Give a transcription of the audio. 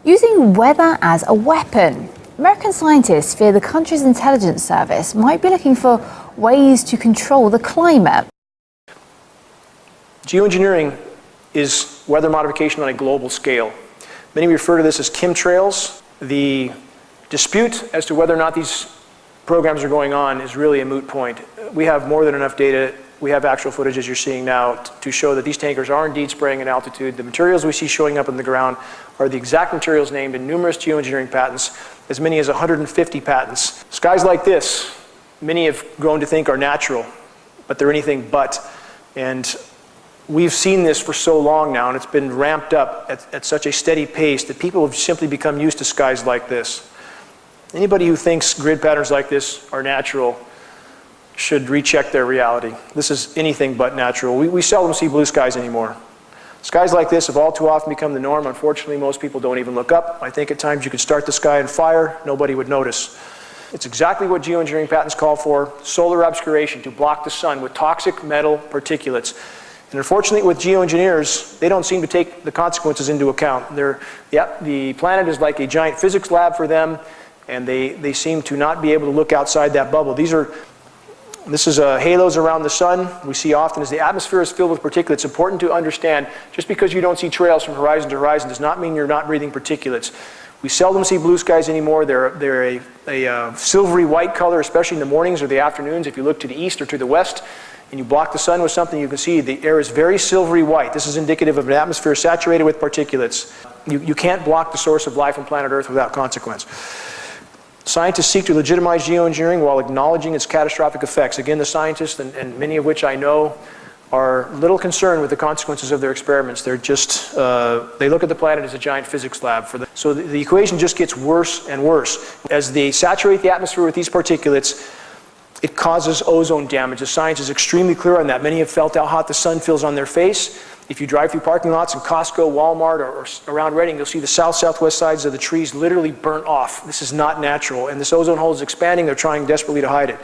Using weather as a weapon. American scientists fear the country's intelligence service might be looking for ways to control the climate. Geoengineering is weather modification on a global scale. Many refer to this as chemtrails. The dispute as to whether or not these programs are going on is really a moot point. We have more than enough data. We have actual footage, as you're seeing now, to show that these tankers are indeed spraying at altitude. The materials we see showing up in the ground are the exact materials named in numerous geoengineering patents, as many as 150 patents. Skies like this, many have grown to think are natural, but they're anything but. And we've seen this for so long now, and it's been ramped up at such a steady pace that people have simply become used to skies like this. Anybody who thinks grid patterns like this are natural should recheck their reality. This is anything but natural. We seldom see blue skies anymore. Skies like this have all too often become the norm. Unfortunately, most people don't even look up. I think at times you could start the sky on fire, nobody would notice. It's exactly what geoengineering patents call for: solar obscuration, to block the sun with toxic metal particulates. And unfortunately, with geoengineers, they don't seem to take the consequences into account. The planet is like a giant physics lab for them, and they seem to not be able to look outside that bubble. This is halos around the sun. We see often as the atmosphere is filled with particulates. It's important to understand, just because you don't see trails from horizon to horizon does not mean you're not breathing particulates. We seldom see blue skies anymore. They're a silvery white color, especially in the mornings or the afternoons. If you look to the east or to the west and you block the sun with something, you can see the air is very silvery white. This is indicative of an atmosphere saturated with particulates. You can't block the source of life on planet Earth without consequence. Scientists seek to legitimize geoengineering while acknowledging its catastrophic effects. Again, the scientists, and many of which I know, are little concerned with the consequences of their experiments. They're just, they look at the planet as a giant physics lab for them. So the equation just gets worse and worse. As they saturate the atmosphere with these particulates, it causes ozone damage. The science is extremely clear on that. Many have felt how hot the sun feels on their face. If you drive through parking lots in Costco, Walmart, or around Reading, you'll see the southwest sides of the trees literally burnt off. This is not natural, and this ozone hole is expanding. They're trying desperately to hide it.